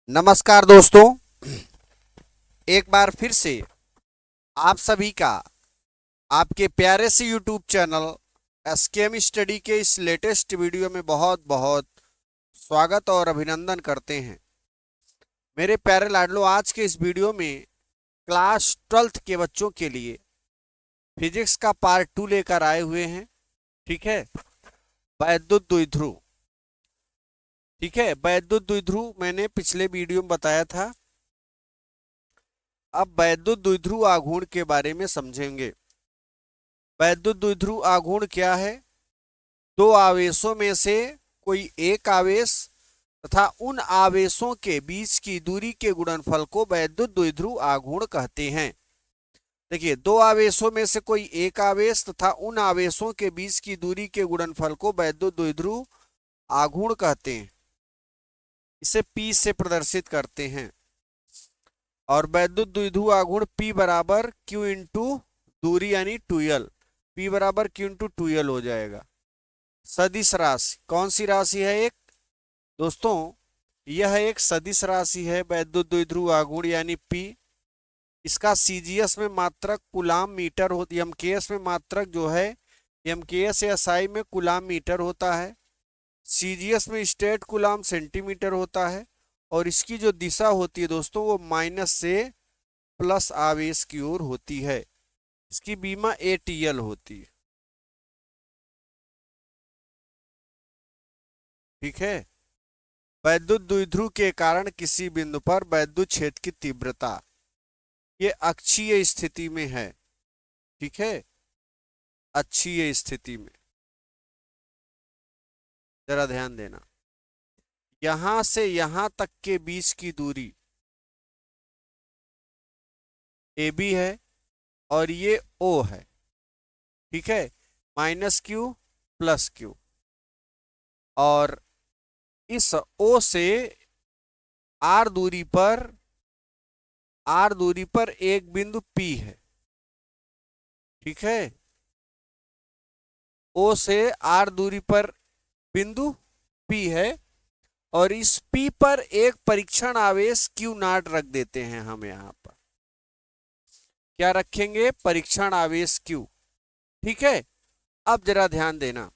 नमस्कार दोस्तों, एक बार फिर से आप सभी का आपके प्यारे से YouTube चैनल एसकेएम स्टडी के इस लेटेस्ट वीडियो में बहुत बहुत स्वागत और अभिनंदन करते हैं। मेरे प्यारे लाडलो, आज के इस वीडियो में क्लास 12th के बच्चों के लिए फिजिक्स का पार्ट 2 लेकर आए हुए हैं। ठीक है, वैद्युत द्विध्रुव। ठीक है, वैद्युत द्विध्रुव मैंने पिछले वीडियो में बताया था। अब वैद्युत द्विध्रुव आघूर्ण के बारे में समझेंगे। वैद्युत द्विध्रुव आघूर्ण क्या है? दो आवेशों में से कोई एक आवेश तथा उन आवेशों के बीच की दूरी के गुणनफल को वैद्युत द्विध्रुव आघूर्ण कहते हैं। देखिए, दो आवेशों में से कोई एक आवेश तथा उन आवेशों के बीच की दूरी के गुणनफल को वैद्युत द्विध्रुव आघूर्ण कहते हैं। इसे P से प्रदर्शित करते हैं। और वैद्युत द्विध्रुव आघूर्ण P बराबर Q इंटू दूरी यानी 2L। P बराबर Q इंटू 2L हो जाएगा। सदिश राशि कौन सी राशि है? एक दोस्तों, यह एक सदिश राशि है वैद्युत द्विध्रुव आघूर्ण यानी P। इसका CGS में मात्रक कूलाम मीटर होती, MKS में मात्रक जो है MKS या SI में कूलाम मीटर होता है। CGS में स्टेट कूलाम सेंटीमीटर होता है। और इसकी जो दिशा होती है दोस्तों, वो माइनस से प्लस आवेश की ओर होती है। इसकी बीमा ATL होती है। ठीक है, वैद्युत द्विध्रुव के कारण किसी बिंदु पर वैद्युत क्षेत्र की तीव्रता ये अक्षीय स्थिति में है। ठीक है, अक्षीय स्थिति में जरा ध्यान देना। यहां से यहां तक के बीच की दूरी AB है और ये O है। ठीक है, -Q + Q। और इस O से R दूरी पर एक बिंदु P है। ठीक है, O से R दूरी पर बिंदु P है और इस P पर एक परीक्षण आवेश Q0 रख देते हैं हम यहां पर। क्या रखेंगे? परीक्षण आवेश Q। ठीक है, अब जरा ध्यान देना।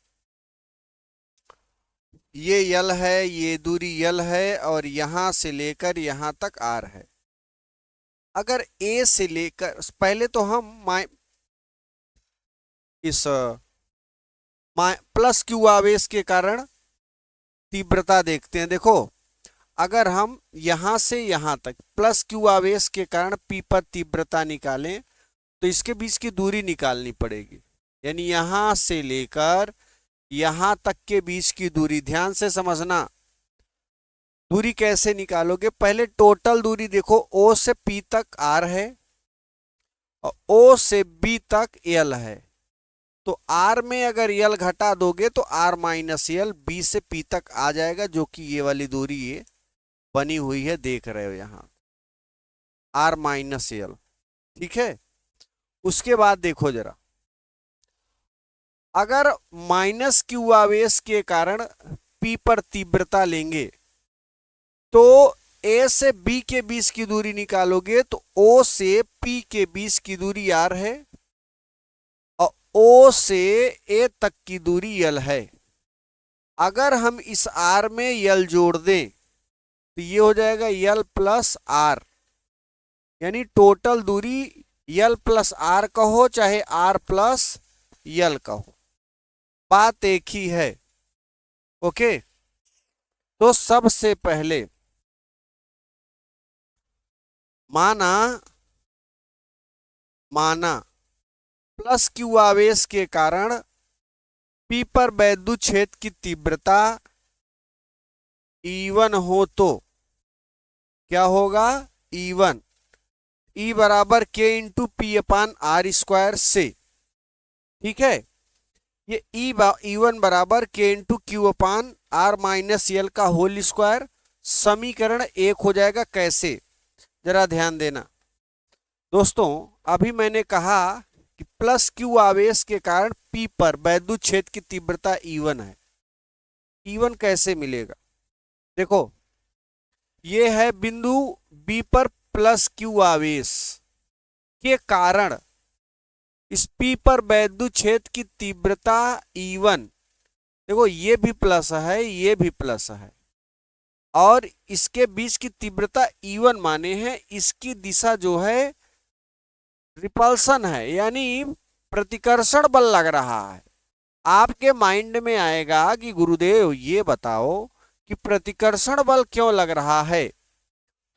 ये L है, ये दूरी L है और यहां से लेकर यहां तक R है। अगर A से लेकर, पहले तो हम इस +Q आवेश के कारण तीव्रता देखते हैं। देखो, अगर हम यहां से यहां तक +Q आवेश के कारण P पर तीव्रता निकालें तो इसके बीच की दूरी निकालनी पड़ेगी। यानी यहां से लेकर यहां तक के बीच की दूरी, ध्यान से समझना। दूरी कैसे निकालोगे? पहले टोटल दूरी देखो, O से P तक R है और O से B तक L है। तो R में अगर L घटा दोगे तो R माइनस L B से P तक आ जाएगा, जो कि ये वाली दूरी ये बनी हुई है, देख रहे हो यहां R माइनस L। ठीक है, उसके बाद देखो जरा, अगर -Q आवेश के कारण P पर तीव्रता लेंगे तो A से B के बीच की दूरी निकालोगे तो O से P के बीच की दूरी R है और O से A तक की दूरी L है। अगर हम इस R में L जोड़ दें तो ये हो जाएगा L + R। यानी टोटल दूरी L + R कहो चाहे R + L कहो, बात एक ही है। ओके, तो सबसे पहले माना +Q आवेश के कारण P पर वैद्युत क्षेत्र की तीव्रता E1 हो तो क्या होगा? E1 E बराबर K इंटू P/R² से। ठीक है, ये E1 बराबर K इंटू Q/R - L का होल स्क्वायर। समीकरण 1 हो जाएगा। कैसे? जरा ध्यान देना दोस्तों। अभी मैंने कहा कि +Q आवेश के कारण P पर वैद्युत क्षेत्र की तीव्रता E1 है। E1 कैसे मिलेगा? देखो, ये है बिंदु बी पर प्लस क्यू आवेश के कारण इस पी पर वैद्युत क्षेत्र की तीव्रता E1, देखो ये भी प्लस है, ये भी प्लस है, और इसके बीच की तीव्रता E1 माने हैं, इसकी दिशा जो है रिपल्सन है, यानी प्रतिकर्षण बल लग रहा है। आपके माइंड में आएगा कि गुरुदेव ये बताओ कि प्रतिकर्षण बल क्यों लग रहा है,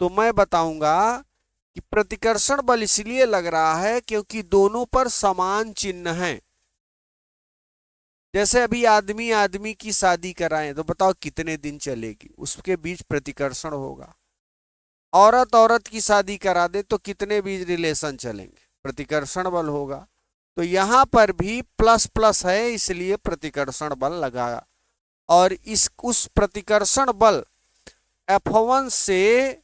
तो मैं बताऊंगा कि प्रतिकर्षण बल इसलिए लग रहा है क्योंकि दोनों पर समान चिन्ह है। जैसे अभी आदमी आदमी की शादी कराएं तो बताओ कितने दिन चलेगी, उसके बीच प्रतिकर्षण होगा। औरत औरत की शादी करा दे तो कितने बीच रिलेशन चलेंगे, प्रतिकर्षण बल होगा। तो यहां पर भी प्लस प्लस है, इसलिए प्रतिकर्षण बल लगा, और इस उस प्रतिकर्षण बल F1 से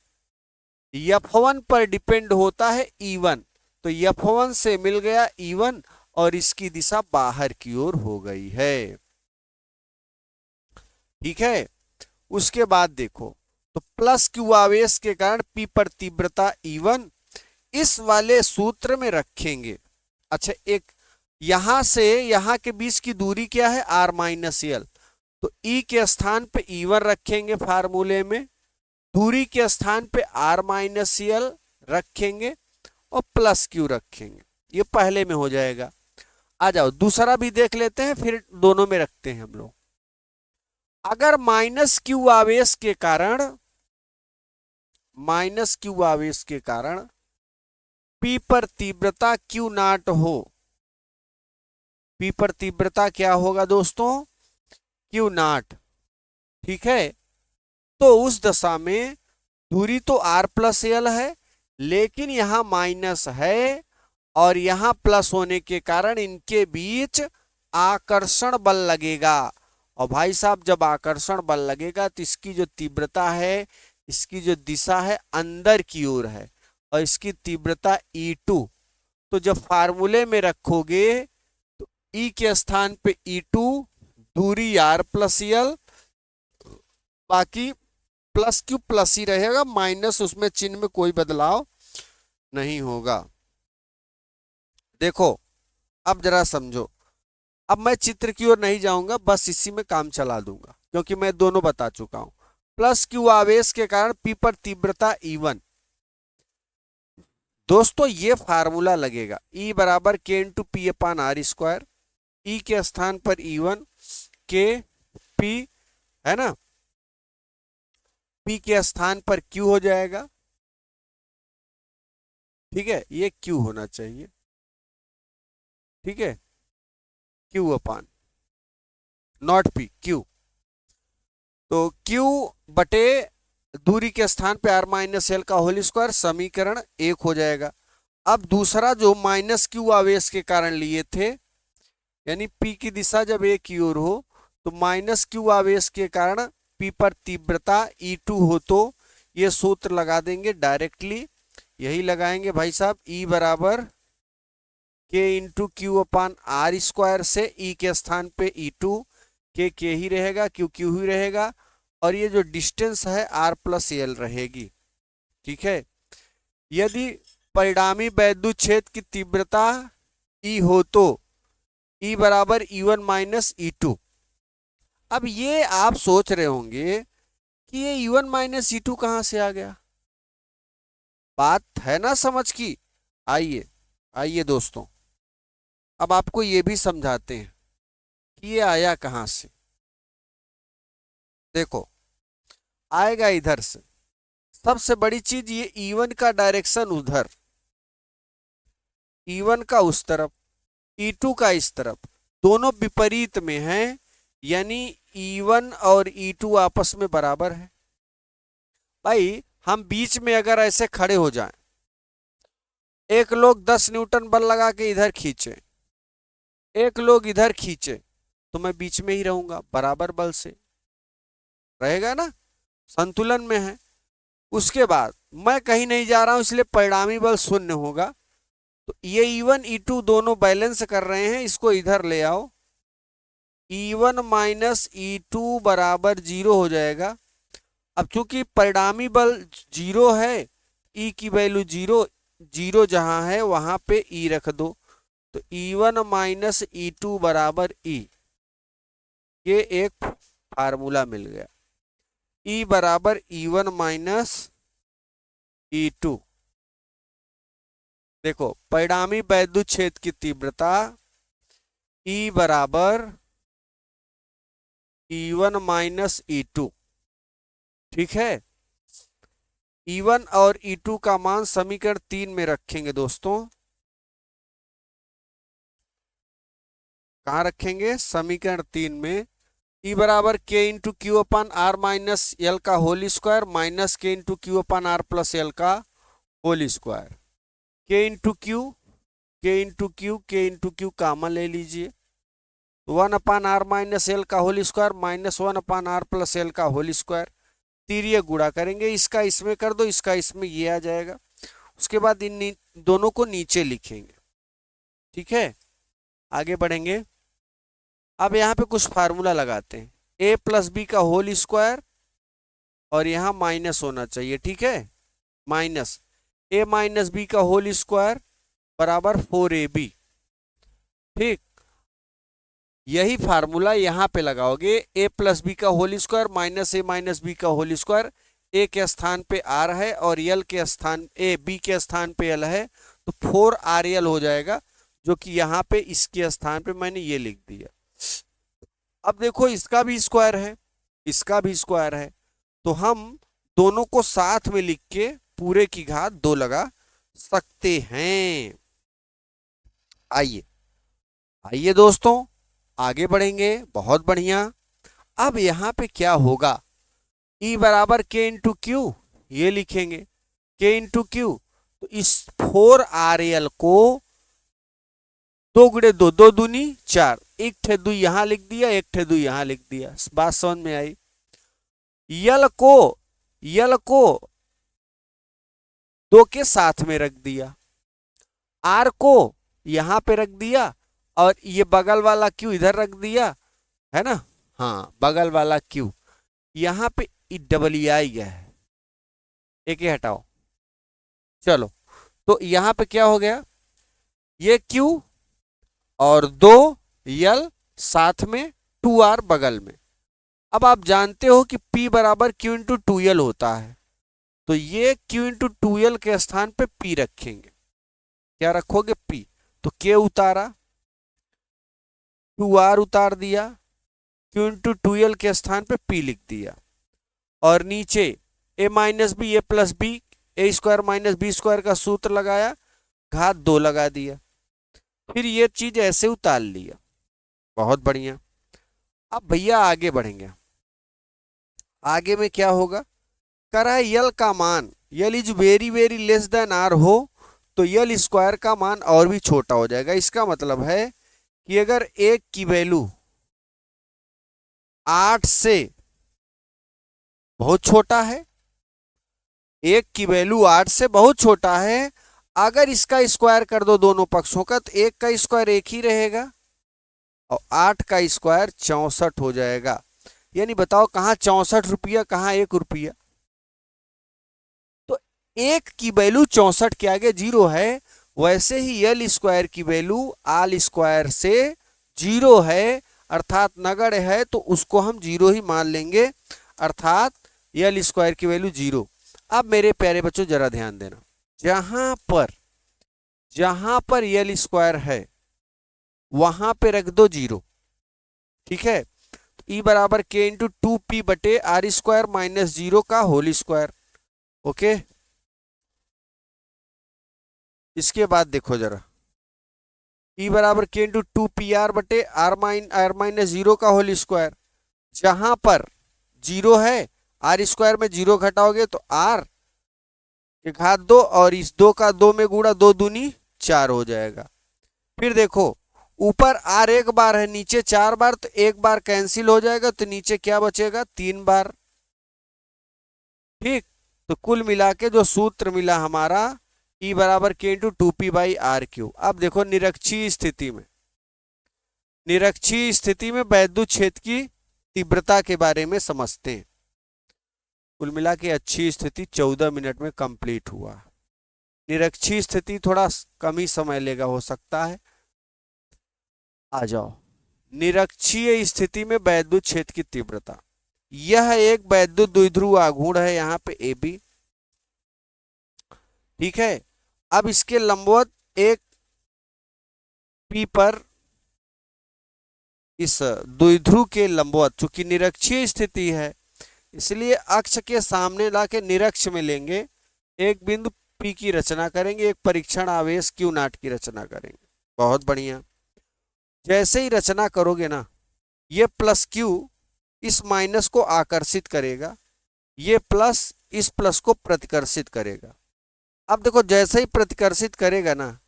F1 पर डिपेंड होता है E1, तो F1 से मिल गया E1 और इसकी दिशा बाहर की ओर हो गई है। ठीक है, उसके बाद देखो तो प्लस क्यू आवेश के कारण P पर तीव्रता E1 इस वाले सूत्र में रखेंगे। अच्छा, एक यहां से यहां के बीच की दूरी क्या है, R माइनस एल, तो E के स्थान पे E1 रखेंगे फार्मूले में, दूरी के स्थान पे R माइनस एल रखेंगे और प्लस क्यू रखेंगे, ये पहले में हो जाएगा। आ जाओ दूसरा भी देख लेते हैं, फिर दोनों में रखते हैं हम लोग। अगर माइनस क्यू आवेश के कारण P पर तीव्रता Q नॉट हो, P पर तीव्रता क्या होगा दोस्तों, Q नॉट। ठीक है, तो उस दशा में दूरी तो R प्लस एल है, लेकिन यहां माइनस है और यहां प्लस होने के कारण इनके बीच आकर्षण बल लगेगा। और भाई साहब जब आकर्षण बल लगेगा तो इसकी जो तीव्रता है, इसकी जो दिशा है अंदर की ओर है, और इसकी तीव्रता E2, तो जब फार्मूले में रखोगे तो E के स्थान पे E2, दूरी R प्लस एल, बाकी प्लस क्यू प्लस ही रहेगा, माइनस उसमें चिन्ह में कोई बदलाव नहीं होगा। देखो अब जरा समझो, अब मैं चित्र की ओर नहीं जाऊंगा, बस इसी में काम चला दूंगा क्योंकि मैं दोनों बता चुका हूं। प्लस क्यू आवेश के कारण P पर तीव्रता E1, दोस्तों ये फार्मूला लगेगा, E बराबर K into P upon R square, E के स्थान पर E1 K P है ना, P के स्थान पर Q हो जाएगा। ठीक है, ये Q होना चाहिए, ठीक है, Q upon not P, Q, तो Q बटे दूरी के स्थान पे R माइनस एल का होल स्क्वायर, समीकरण 1 हो जाएगा। अब दूसरा जो माइनस क्यू आवेश के कारण लिए थे, यानी P की दिशा जब एक की ओर हो तो माइनस क्यू आवेश के कारण P पर तीव्रता E2 हो, तो ये सूत्र लगा देंगे डायरेक्टली, यही लगाएंगे भाई साहब, E बराबर K into Q upon R square से E के स्थान पे E2, K ही रहेगा, Q ही रहेगा, और ये जो डिस्टेंस है R प्लस एल रहेगी। ठीक है, यदि परिणामी वैद्युत क्षेत्र की तीव्रता E हो तो E बराबर E1 माइनस E2। अब ये आप सोच रहे होंगे कि ये E1 माइनस E2 कहां से आ गया, बात है ना समझ की। आइए आइए दोस्तों, अब आपको ये भी समझाते हैं कि ये आया कहां से। देखो आएगा इधर से, सबसे बड़ी चीज ये E1 का डायरेक्शन उधर, E1 का उस तरफ, E2 का इस तरफ, दोनों विपरीत में हैं, यानी E1 और E2 आपस में बराबर है। भाई हम बीच में अगर ऐसे खड़े हो जाएं, एक लोग 10 न्यूटन बल लगा के इधर खींचे, एक लोग इधर खींचे, तो मैं बीच में ही रहूंगा, बराबर बल से रहेगा ना, संतुलन में है। उसके बाद मैं कहीं नहीं जा रहा हूं, इसलिए परिणामी बल शून्य होगा, तो ये E1 E2 दोनों बैलेंस कर रहे हैं, इसको इधर ले आओ, E1 माइनस E2 बराबर 0 हो जाएगा, अब चूंकि परिणामी बल 0 है, ई की वैल्यू 0, 0 जहां है वहां पे ई रख दो, तो E1 माइनस E2 बराबर ई। ये एक फार्मूला मिल गया, ई बराबर E1 माइनस E2। देखो परिणामी वैद्युत क्षेत्र की तीव्रता E बराबर E1 माइनस E2, ठीक है। E1 और E2 का मान समीकरण 3 में रखेंगे दोस्तों। कहाँ रखेंगे? समीकरण 3 में। E बराबर K into Q upon R minus L का whole square minus K into Q upon R plus L का whole square. K into Q, K into Q, K into Q common ले लीजिए, 1/r माइनस एल का whole square minus 1/r plus L का whole square. तीरिये गुणा करेंगे, इसका इसमें कर दो, इसका इसमें, ये आ जाएगा। उसके बाद इन दोनों को नीचे लिखेंगे, ठीक है। आगे बढ़ेंगे। अब यहाँ पे कुछ फार्मूला लगाते हैं, a प्लस बी का होल स्क्वायर और यहाँ माइनस होना चाहिए, ठीक है। माइनस a माइनस बी का होल स्क्वायर बराबर 4ab, ठीक। यही फार्मूला यहाँ पे लगाओगे, a प्लस बी का whole square minus a minus B का होल स्क्वायर। a के स्थान पे r है और l के स्थान b के स्थान पे l है, तो 4rl हो जाएगा, जो कि यहाँ पे इसके स्थान पे मैंने ये लिख दिया। अब देखो इसका भी स्क्वायर है, इसका भी स्क्वायर है, तो हम दोनों को साथ में लिख के पूरे की घात 2 लगा सकते हैं। आइए आइए दोस्तों आगे बढ़ेंगे, बहुत बढ़िया। अब यहाँ पे क्या होगा, E बराबर के इंटू क्यू, ये लिखेंगे के इंटू क्यू, तो इस 4rl को 2 गुणे 2, 2 दूनी 4, एक ठे 2 यहां लिख दिया, एक ठे 2 यहां लिख दिया, बात समझ में आई। यल को 2 के साथ में रख दिया, आर को यहां पे रख दिया और ये बगल वाला क्यू इधर रख दिया, है ना। हाँ, बगल वाला क्यू यहां पे डबल आई गया है, एक ही हटाओ। चलो, तो यहां पे क्या हो गया, ये क्यू और 2 यल साथ में 2r बगल में। अब आप जानते हो कि P बराबर Q इंटू 2l होता है, तो ये Q इंटू 2l के स्थान पे P रखेंगे। क्या रखोगे? P। तो K उतारा, 2r उतार दिया, Q इंटू 2l के स्थान पे P लिख दिया, और नीचे a minus B, A plus B, A square minus B square का सूत्र लगाया, घात 2 लगा दिया, फिर ये चीज ऐसे उतार लिया। बहुत बढ़िया। अब भैया आगे बढ़ेंगे। आगे में क्या होगा, करा यल का मान, L is very very less than R हो, तो यल स्क्वायर का मान और भी छोटा हो जाएगा। इसका मतलब है कि अगर एक की वैल्यू 8 से बहुत छोटा है, एक की वैल्यू 8 से बहुत छोटा है, अगर इसका स्क्वायर कर दो दोनों पक्षों का, तो एक का स्क्वायर एक ही रहेगा और 8 का स्क्वायर 64 हो जाएगा। यानी बताओ कहाँ 64 रुपया, कहाँ 1 रुपया। तो एक की वैल्यू 64 के आगे 0 है, वैसे ही यल स्क्वायर की वैल्यू आल स्क्वायर से 0 है, अर्थात नगण्य है, तो उसको हम 0 ही मान लेंगे, अर्थात यल स्क्वायर की वैल्यू 0। अब मेरे प्यारे बच्चों जरा ध्यान देना, जहां पर यल स्क्वायर है वहां पे रख दो 0, ठीक है। तो E बराबर के इंटू 2p बटे आर स्क्वायर माइनस 0 का होल स्क्वायर, ओके। इसके बाद देखो जरा, E बराबर के इंटू 2pr बटे आर माइनस 0 का होल स्क्वायर, जहां पर 0 है, आर स्क्वायर में 0 घटाओगे तो r के घात 2, और इस 2 का 2 में गुणा, 2 दूनी 4 हो जाएगा। फिर देखो ऊपर r एक बार है, नीचे 4 बार, तो एक बार कैंसिल हो जाएगा, तो नीचे क्या बचेगा? 3 बार, ठीक। तो कुल मिला के जो सूत्र मिला हमारा, E बराबर K into 2p by are Q. अब देखो निरक्षीय स्थिति में वैद्युत क्षेत्र की तीव्रता के बारे में समझते हैं। कुल मिला के अच्छी स्थिति 14 मिनट में कंप्लीट हुआ। निरक्षीय स्थिति थोड़ा कम ही समय लेगा, हो सकता है। आ जाओ। निरक्षीय स्थिति में वैद्युत क्षेत्र की तीव्रता, यह एक वैद्युत द्विध्रुव आघूर्ण है यहाँ पे ए बी, ठीक है। अब इसके लंबवत एक पी पर, इस द्विध्रुव के लंबवत, चूंकि निरक्षीय स्थिति है इसलिए अक्ष के सामने लाके निरक्ष में लेंगे, एक बिंदु पी की रचना करेंगे, एक परीक्षण आवेश क्यू नॉट की रचना करेंगे। बहुत बढ़िया। जैसे ही रचना करोगे ना, ये प्लस क्यू इस माइनस को आकर्षित करेगा, ये प्लस इस प्लस को प्रतिकर्षित करेगा। अब देखो जैसे ही प्रतिकर्षित करेगा ना,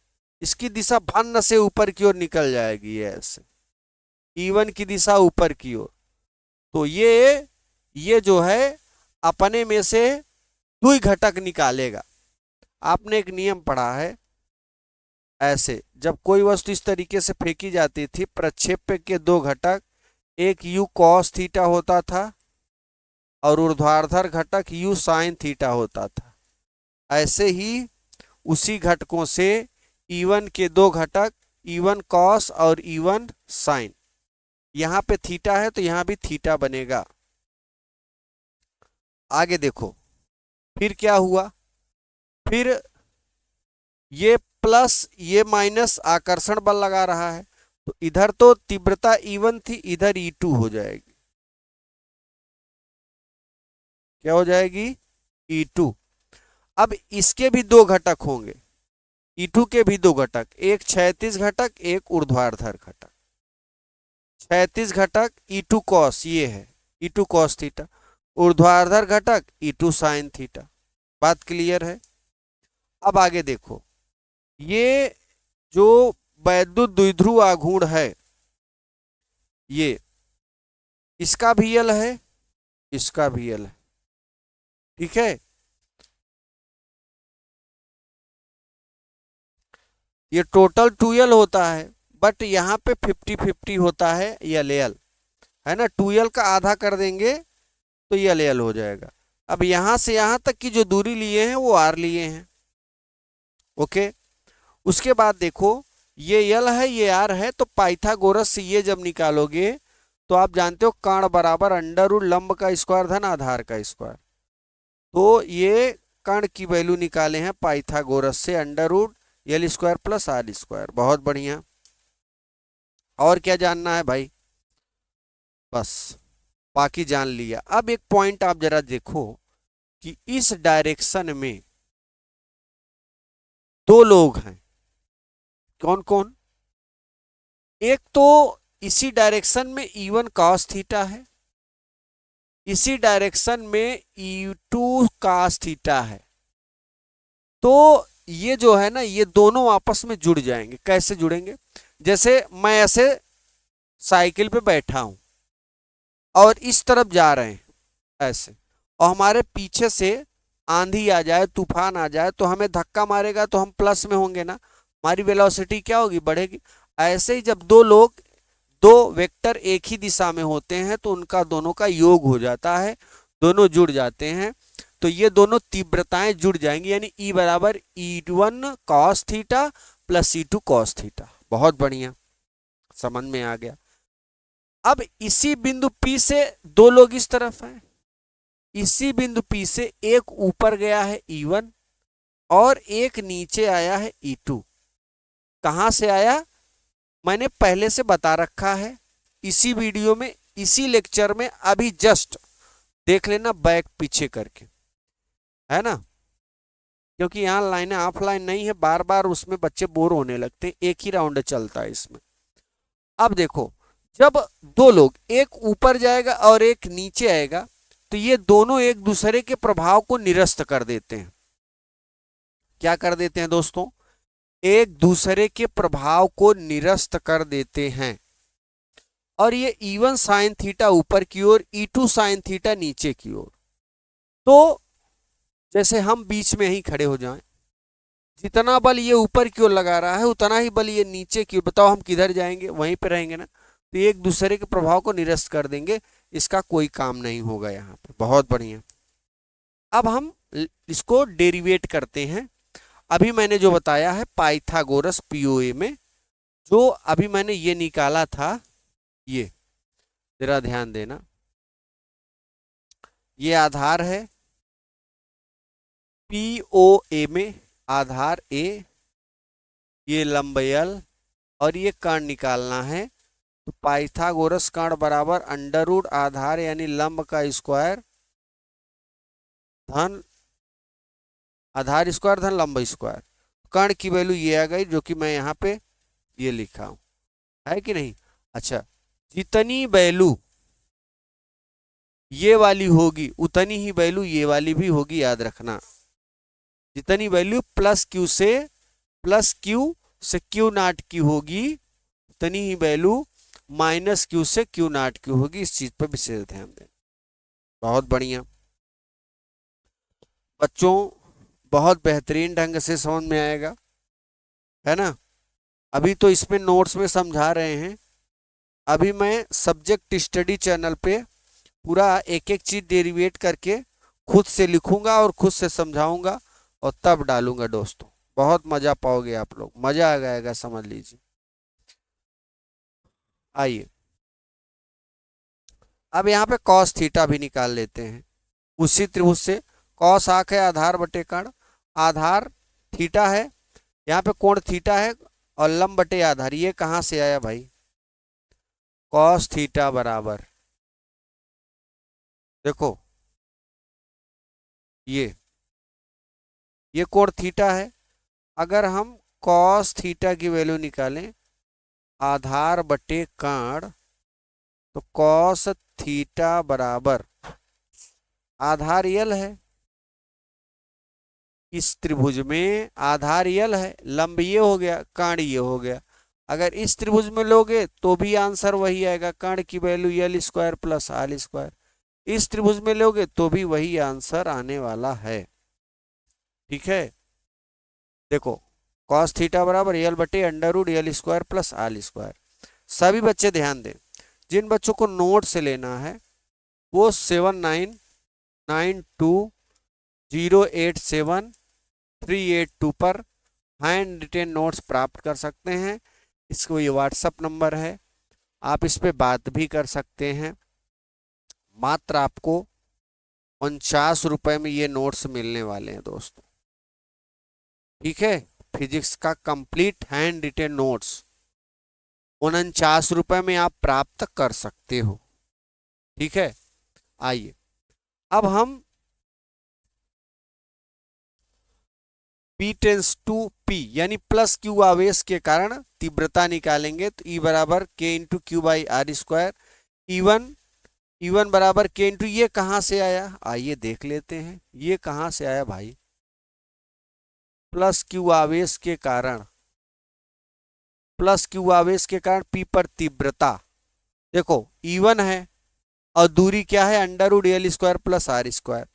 इसकी दिशा भन्न से ऊपर की ओर निकल जाएगी, ये ऐसे E1 की दिशा ऊपर की ओर। तो ये जो है अपने में से द्वि घटक निकालेगा। आपने एक नियम पढ़ा है, ऐसे जब कोई वस्तु इस तरीके से फेंकी जाती थी, प्रक्षेप्य के दो घटक, एक u cos थीटा होता था और ऊर्ध्वाधर घटक u sin थीटा होता था। ऐसे ही उसी घटकों से E1 के दो घटक E1 cos और E1 sin, यहां पे थीटा है तो यहां भी थीटा बनेगा। आगे देखो फिर क्या हुआ, फिर ये प्लस ये माइनस आकर्षण बल लगा रहा है, तो इधर तो तीव्रता E1 थी, इधर E2 हो जाएगी। क्या हो जाएगी? E2। अब इसके भी दो घटक होंगे, E2 के भी दो घटक, एक क्षैतिज घटक, एक ऊर्ध्वाधर घटक। क्षैतिज घटक E2 cos, ये है E2 cos थीटा, ऊर्ध्वाधर घटक E2 sin थीटा। बात क्लियर है? अब आगे देखो, ये जो वैद्युत द्विध्रुव आघूर्ण है, ये इसका भी यल है, इसका भी यल है, ठीक है। ये टोटल 2l होता है, बट यहाँ पे 50-50 होता है यल यल, है ना। 2l का आधा कर देंगे तो यल यल हो जाएगा। अब यहां से यहां तक की जो दूरी लिए हैं वो r लिए हैं, ओके। उसके बाद देखो ये यल है, ये r है, तो पाइथागोरस से ये जब निकालोगे तो आप जानते हो कर्ण बराबर अंडर रूट लंब का स्क्वायर धन आधार का स्क्वायर। तो ये कर्ण की वैल्यू निकाले हैं पाइथागोरस से, under root L square plus R square. बहुत बढ़िया। और क्या जानना है भाई? बस बाकी जान लिया। अब एक पॉइंट आप जरा देखो कि इस डायरेक्शन में दो लोग हैं, कौन कौन? एक तो इसी डायरेक्शन में E1 cos थीटा है, इसी डायरेक्शन में E2 cos थीटा है। तो ये जो है ना, ये दोनों आपस में जुड़ जाएंगे। कैसे जुड़ेंगे? जैसे मैं ऐसे साइकिल पे बैठा हूं और इस तरफ जा रहे हैं ऐसे, और हमारे पीछे से आंधी आ जाए, तूफान आ जाए, तो हमें धक्का मारेगा तो हम प्लस में होंगे ना, हमारी वेलोसिटी क्या होगी? बढ़ेगी। ऐसे ही जब दो वेक्टर एक ही दिशा में होते हैं तो उनका दोनों का योग हो जाता है, दोनों जुड़ जाते हैं, तो ये दोनों तीव्रताएं जुड़ जाएंगी, यानी E बराबर E1 cos theta plus E2 cos theta. बहुत बढ़िया, समझ में आ गया। अब इसी बिंदु P से दो लोग इस तरफ हैं, इसी बिंदु P से एक ऊपर गया है E1 और एक नीचे आया है E2। कहां से आया? मैंने पहले से बता रखा है इसी वीडियो में, इसी लेक्चर में, अभी जस्ट देख लेना बैक पीछे करके, है ना, क्योंकि यहाँ लाइनें ऑफलाइन नहीं है, बार बार उसमें बच्चे बोर होने लगते हैं, एक ही राउंड चलता है इसमें। अब देखो, जब दो लोग, एक ऊपर जाएगा और एक नीचे आएगा, तो ये दोनों एक दूसरे के प्रभाव को निरस्त कर देते हैं। क्या कर देते हैं दोस्तों? एक दूसरे के प्रभाव को निरस्त कर देते हैं। और ये E1 sin थीटा ऊपर की ओर, E2 sin थीटा नीचे की ओर। तो जैसे हम बीच में ही खड़े हो जाएं, जितना बल ये ऊपर की ओर लगा रहा है उतना ही बल ये नीचे की ओर, बताओ हम किधर जाएंगे? वहीं पे रहेंगे ना। तो एक दूसरे के प्रभाव को निरस्त कर देंगे, इसका कोई काम नहीं होगा यहाँ पे। बहुत बढ़िया। अब हम इसको डेरिवेट करते हैं। अभी मैंने जो बताया है पाइथागोरस पीओए में, जो अभी मैंने ये निकाला था, ये जरा ध्यान देना, ये आधार है पीओए में, आधार ए, ये लंब एल, और ये कर्ण निकालना है। तो पाइथागोरस कर्ण बराबर अंडर रूट आधार यानी लंब का स्क्वायर धन आधार स्क्वायर धन लंब स्क्वायर। कर्ण की वैल्यू ये आ गई, जो कि मैं यहाँ पे ये लिखा हूं, है कि नहीं। अच्छा, जितनी वैल्यू ये वाली होगी उतनी ही वैल्यू ये वाली भी होगी, याद रखना। जितनी वैल्यू प्लस क्यू से क्यू नाट की होगी, उतनी ही वैल्यू माइनस क्यू से क्यू नाट की होगी। इस चीज पर विशेष ध्यान दें। बहुत बढ़िया बच्चों, बहुत बेहतरीन ढंग से समझ में आएगा, है ना। अभी तो इसमें नोट्स में समझा रहे हैं, अभी मैं सब्जेक्ट स्टडी चैनल पे पूरा एक एक चीज डेरिवेट करके खुद से लिखूंगा और खुद से समझाऊंगा और तब डालूंगा दोस्तों। बहुत मजा पाओगे आप लोग, मजा आ जाएगा, समझ लीजिए। आइए अब यहाँ पे कॉस थीटा भी निकाल लेते हैं उसी त्रिभुज से। कॉस आंख है आधार बटे कर्ण, आधार थीटा है, यहाँ पे कोण थीटा है, और लंब बटे आधार। ये कहाँ से आया भाई, कॉस थीटा बराबर, देखो ये कोण थीटा है। अगर हम कॉस थीटा की वैल्यू निकालें आधार बटे कर्ण, तो कॉस थीटा बराबर आधार यल है, इस त्रिभुज में आधार यल है, लंब ये हो गया, कर्ण ये हो गया। अगर इस त्रिभुज में लोगे तो भी आंसर वही आएगा, कर्ण की value L square plus R square. इस त्रिभुज में लोगे तो भी वही आंसर आने वाला है। ठीक है, देखो कॉस थीटा बराबर यल बटे under root L square plus R square. सभी बच्चे ध्यान दें, जिन बच्चों को नोट से लेना है वो 7992087382 पर हैंड रिटेन नोट्स प्राप्त कर सकते हैं। इसको ये व्हाट्सअप नंबर है, आप इस पे बात भी कर सकते हैं। मात्र आपको 49 रुपए में ये नोट्स मिलने वाले हैं दोस्तों। ठीक है, फिजिक्स का कंप्लीट हैंड रिटेन नोट्स 49 रुपए में आप प्राप्त कर सकते हो। ठीक है, आइए अब हम P टेंस टू P यानी प्लस क्यू आवेश के कारण तीव्रता निकालेंगे। तो E बराबर K into Q by R square. E1 बराबर के इंटू, ये कहां से आया, आइए देख लेते हैं ये कहां से आया भाई। प्लस क्यू आवेश के कारण, P पर तीव्रता, देखो E1 है और दूरी क्या है under root L square plus R square.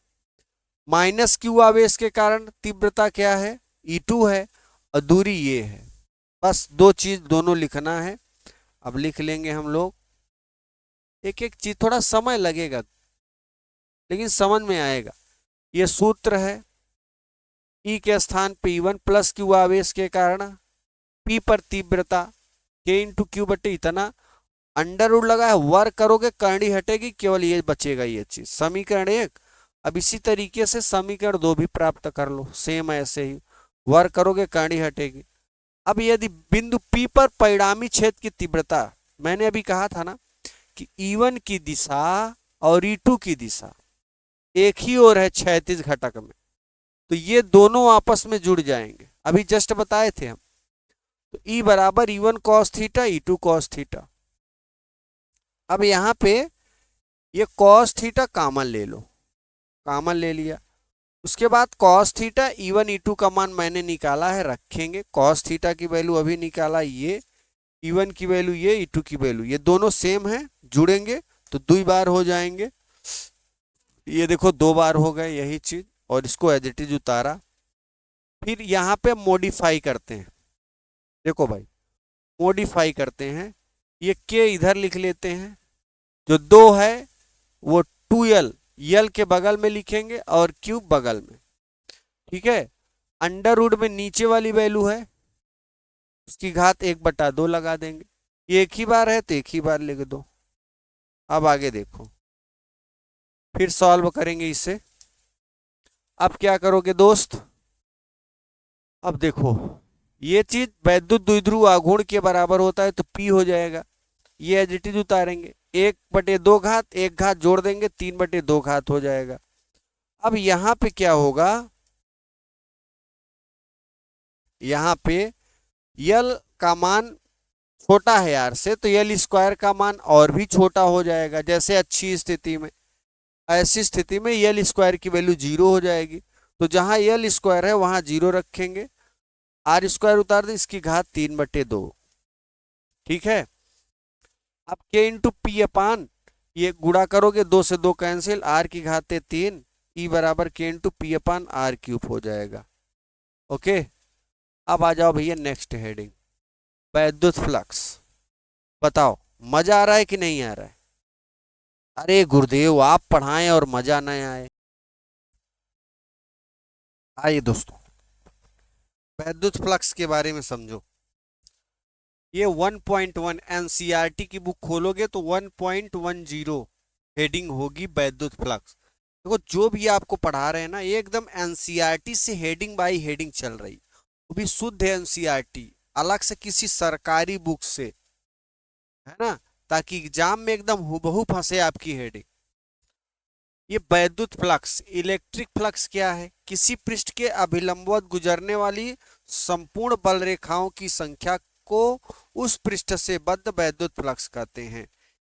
Minus Q आवेश के कारण तीव्रता क्या है, E2 है और दूरी ये है। बस दो चीज दोनों लिखना है। अब लिख लेंगे हम लोग, एक एक चीज थोड़ा समय लगेगा लेकिन समझ में आएगा। ये सूत्र है, E के स्थान पे E1 प्लस क्यू आवेश के कारण P पर तीव्रता के इंटू क्यू बटे इतना, अंडर रूट लगा है, वर्क करोगे करनी हटेगी, केवल ये बचेगा ये चीज। समीकरण 1, अब इसी तरीके से समीकरण 2 भी प्राप्त कर लो, सेम ऐसे ही वर्क करोगे करनी हटेगी। अब यदि बिंदु P पर परिणामी क्षेत्र की तीव्रता, मैंने अभी कहा था ना कि E1 की दिशा और E2 की दिशा एक ही ओर है क्षैतिज घटक में, तो ये दोनों आपस में जुड़ जाएंगे, अभी जस्ट बताए थे हम। तो E बराबर E1 cos theta E2 cos theta. अब यहाँ पे ये cos थीटा कॉमन ले लो, कॉमन ले लिया। उसके बाद cos थीटा E1 E2 का मान मैंने निकाला है, रखेंगे। cos थीटा की वैल्यू अभी निकाला, ये E1 की वैल्यू ये, E2 की वैल्यू ये, दोनों सेम है, जुड़ेंगे तो 2 बार हो जाएंगे। ये देखो 2 बार हो गए यही चीज, और इसको एज इट इज उतारा। फिर यहाँ पे मॉडिफाई करते हैं, देखो भाई मॉडिफाई करते हैं, ये के इधर लिख लेते हैं, जो 2 है वो 2l यल के बगल में लिखेंगे और क्यूब बगल में। ठीक है, अंडर रूट में नीचे वाली वैल्यू है, उसकी घात 1/2 लगा देंगे। ये एक ही बार है तो एक ही बार लिख दो। अब आगे देखो, फिर सॉल्व करेंगे इसे। अब क्या करोगे दोस्त, अब देखो ये चीज वैद्युत द्विध्रुव आघूर्ण के बराबर होता है तो P हो जाएगा। ये एज इट इज उतारेंगे, 1/2 घात, एक घात जोड़ देंगे, 3/2 घात हो जाएगा। अब यहां पे क्या होगा, यहां पे यल का मान छोटा है आर से, तो यल स्क्वायर का मान और भी छोटा हो जाएगा। जैसे अच्छी स्थिति में, ऐसी स्थिति में यल स्क्वायर की वैल्यू 0 हो जाएगी। तो जहां यल स्क्वायर है वहां 0 रखेंगे, आर स्क्वायर उतार दे, इसकी घात 3/2। ठीक है, अब के इंटू पी अपान, ये गुणा करोगे 2 से 2 कैंसिल, आर की घात 3, ई बराबर K into P upon R cube हो जाएगा। ओके, अब आ जाओ भैया नेक्स्ट हेडिंग, वैद्युत फ्लक्स। बताओ मजा आ रहा है कि नहीं आ रहा है? अरे गुरुदेव आप पढ़ाएं और मजा न आए। आइए दोस्तों, वैद्युत फ्लक्स के बारे में समझो। ये 1.1 एनसीईआरटी की बुक खोलोगे तो 1.10 हेडिंग होगी वैद्युत फ्लक्स। देखो जो भी आपको पढ़ा रहे हैं ना, ये एकदम एनसीईआरटी से हेडिंग बाय हेडिंग चल रही, वो भी शुद्ध एनसीईआरटी, अलग से किसी सरकारी बुक से, है ना, ताकि एग्जाम में एकदम हुबहू फंसे आपकी हेडिंग। ये वैद्युत फ्लक्स, इलेक्ट्रिक फ्लक्स क्या है, किसी पृष्ठ के अभिलंबवत गुजरने वाली संपूर्ण बल रेखाओं की संख्या को उस पृष्ठ से बद्ध वैद्युत फ्लक्स कहते हैं,